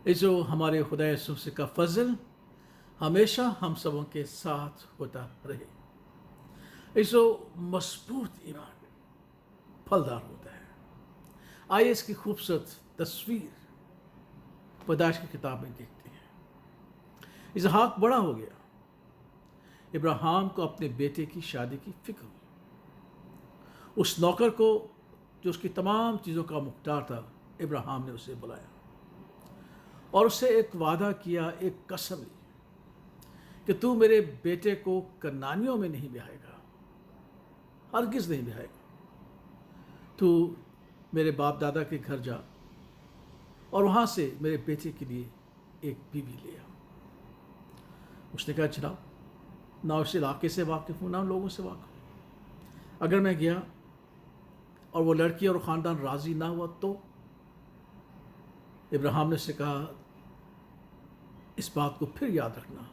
जो हमारे खुदा यीशु का फजल हमेशा हम सबों के साथ होता रहे। जो मजबूत ईमान फलदार होता है। आइए इसकी खूबसूरत तस्वीर पैदाइश की किताब में देखते हैं। इसहाक बड़ा हो गया, इब्राहिम को अपने बेटे की शादी की फिक्र हुई। उस नौकर को जो उसकी तमाम चीज़ों का मुख्तार था, इब्राहिम ने उसे बुलाया और उससे एक वादा किया, एक कसम ली कि तू मेरे बेटे को कनानियों में नहीं ब्याहेगा, हरगिज़ नहीं ब्याहेगा। तू मेरे बाप दादा के घर जा और वहाँ से मेरे बेटे के लिए एक बीवी ले आ। उसने कहा जनाब, ना उस इलाके से वाकिफ़ हूँ ना लोगों से वाकिफ़। अगर मैं गया और वो लड़की और ख़ानदान राज़ी ना हुआ तो? इब्राहिम ने उससे कहा, इस बात को फिर याद रखना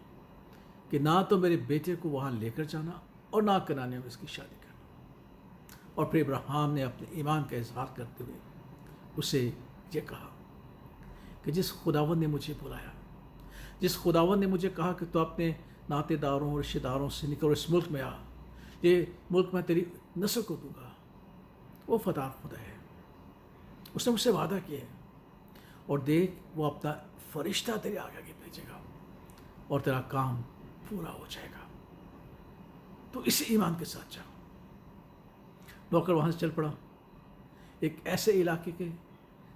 कि ना तो मेरे बेटे को वहाँ लेकर जाना और ना कनानियों में इसकी शादी करना। और फिर इब्राहिम ने अपने ईमान का इजहार करते हुए उसे ये कहा कि जिस खुदावंद ने मुझे बुलाया, जिस खुदावंद ने मुझे कहा कि तू अपने नातेदारों और रिश्तेदारों से निकल इस मुल्क में आ, ये मुल्क मैं तेरी नस्ल को दूंगा, वो फतार खुदा है। उसने मुझसे वादा किया है और देख वो अपना फरिश्ता तेरे आगे भेजेगा और तेरा काम पूरा हो जाएगा। तो इसी ईमान के साथ जा। नौकर वहाँ से चल पड़ा, एक ऐसे इलाके के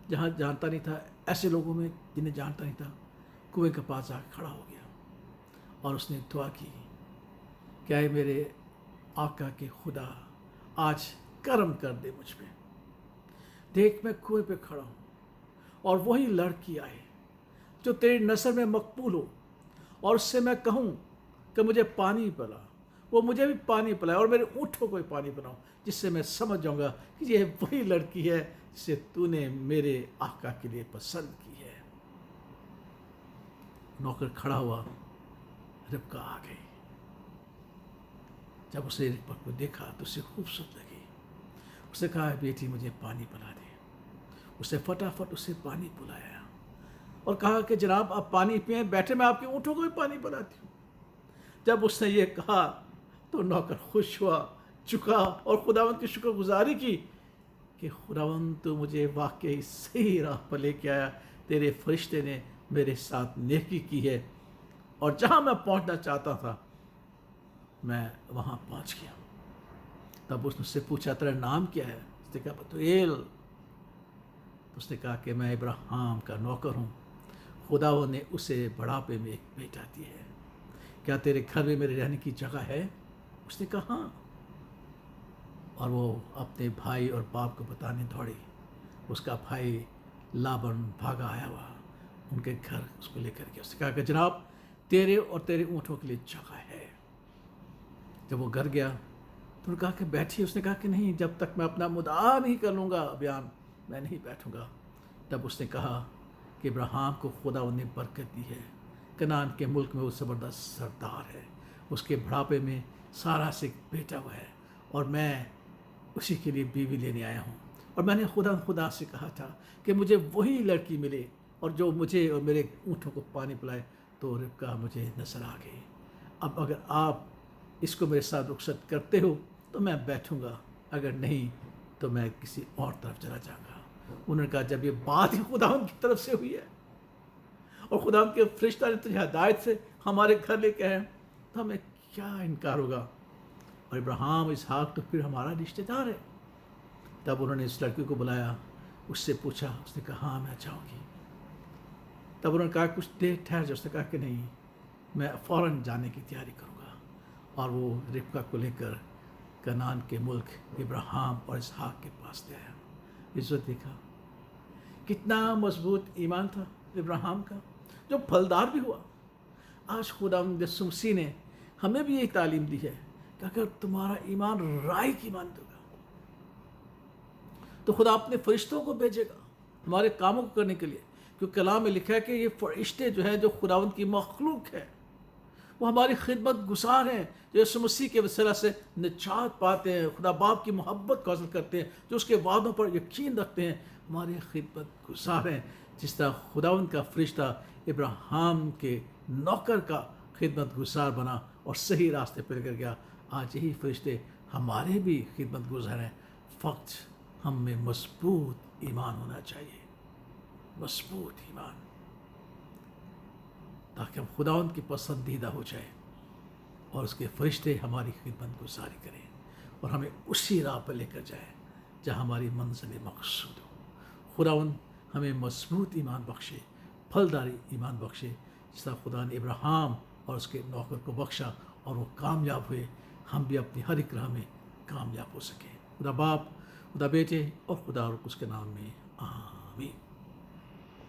जहाँ जानता नहीं था, ऐसे लोगों में जिन्हें जानता नहीं था, कुएं के पास आकर खड़ा हो गया और उसने दुआ की, क्या है मेरे आका के खुदा, आज करम कर दे मुझ पे। देख मैं कुएं पे खड़ा हूँ और वही लड़की आए जो तेरी नस्ल में मकबूल हो और उससे मैं कहूँ कि मुझे पानी पिला, वो मुझे भी पानी पिलाए और मेरे ऊँटों को भी पानी पिलाओ, जिससे मैं समझ जाऊँगा कि ये वही लड़की है जिसे तूने मेरे आका के लिए पसंद की है। नौकर खड़ा हुआ, रिबका आ गई। जब उसे रिबका को देखा तो उसे खूबसूरत लगी। उसने कहा, बेटी मुझे पानी पिला दे। उसे फटाफट उसे पानी पिलाया और कहा कि जनाब आप पानी पिए, बैठे मैं आपके ऊँटों को भी पानी पिलाती हूँ। जब उसने ये कहा तो नौकर खुश हुआ, चुका और खुदावंद की शुक्रगुजारी की कि खुदावंद तो मुझे वाकई सही राह पर लेके आया, तेरे फरिश्ते ने मेरे साथ नेकी की है और जहाँ मैं पहुँचना चाहता था मैं वहाँ पहुँच गया। तब उसने उससे पूछा, तेरा नाम क्या है? उसने कहा, बतूएल। उसने कहा कि मैं इब्राहिम का नौकर हूँ, खुदावंद ने उसे बुढ़ापे में एक बेटा दिया है, क्या तेरे घर में मेरे रहने की जगह है? उसने कहा हाँ। और वो अपने भाई और बाप को बताने दौड़ी। उसका भाई लाबन भागा आया हुआ उनके घर उसको लेकर गया। उसने कहा कि जनाब तेरे और तेरे ऊँटों के लिए जगह है। जब वो घर गया तो उन्होंने कहा कि बैठिए। उसने कहा कि नहीं, जब तक मैं अपना मुद्दा नहीं कर लूँगा बयान मैं नहीं बैठूँगा। तब उसने कहा कि इब्राहिम को खुदा ने बरकत दी है, कनान के मुल्क में वो ज़बरदस्त सरदार है, उसके बुढ़ापे में सारा से बेटा हुआ है और मैं उसी के लिए बीवी लेने आया हूँ। और मैंने खुदा से कहा था कि मुझे वही लड़की मिले और जो मुझे और मेरे ऊँटों को पानी पिलाए। तो रिबका मुझे नजर आ गई। अब अगर आप इसको मेरे साथ रुखसत करते हो तो मैं बैठूँगा, अगर नहीं तो मैं किसी और तरफ चला जाऊँगा। उन्होंने कहा, जब ये बात ही खुदावंद की तरफ से हुई है और खुदावंद के फरिश्ता ने तुझे हिदायत से हमारे घर लेके आए तो हमें क्या इनकार होगा। और इब्राहिम इसहाक तो फिर हमारा रिश्तेदार है। तब उन्होंने इस लड़की को बुलाया, उससे पूछा। उसने कहा हाँ मैं चाहूँगी। तब उन्होंने कहा कुछ देर ठहर जा। उसने कहा कि नहीं, मैं फ़ौरन जाने की तैयारी करूँगा। और वो रिबका को लेकर कनान के मुल्क इब्राहिम और इसहाक के पास ले आया। इज्जत देखा कितना मजबूत ईमान था इब्राहिम का, जो फलदार भी हुआ। आज खुदावंद यीशु मसीह ने हमें भी यही तालीम दी है कि अगर तुम्हारा ईमान राय की मान होगा तो खुदा अपने फरिश्तों को भेजेगा हमारे कामों को करने के लिए। क्योंकि कलाम में लिखा है कि ये फरिश्ते जो है, जो खुदावंद की मखलूक है, वो हमारी खिदमत गुजार हैं, जो यीशु मसीह के वसीला से निजात पाते हैं, खुदा बाप की मोहब्बत को हासिल करते हैं, जो उसके वादों पर यकीन रखते हैं, हमारे खिदमत गुजार हैं। جس طرح خداوند کا فرشتہ ابراہیم کے نوکر کا خدمت گزار بنا اور صحیح راستے پر کر گیا، آج یہی فرشتے ہمارے بھی خدمت گزار ہیں۔ فقط ہم میں مضبوط ایمان ہونا چاہیے، مضبوط ایمان، تاکہ ہم خداوند کی پسندیدہ ہو جائیں اور اس کے فرشتے ہماری خدمت گزاری کریں اور ہمیں اسی راہ پر لے کر جائیں جہاں ہماری منزل مقصود ہو۔ خداوند ہمیں مضبوط ایمان بخشے، پھلداری ایمان بخشے، جس طرح خدا نے ابراہیم اور اس کے نوکر کو بخشا اور وہ کامیاب ہوئے، ہم بھی اپنی ہر ایک راہ میں کامیاب ہو سکیں۔ خدا باپ، خدا بیٹے اور خدا روح القدس کے نام میں آمین۔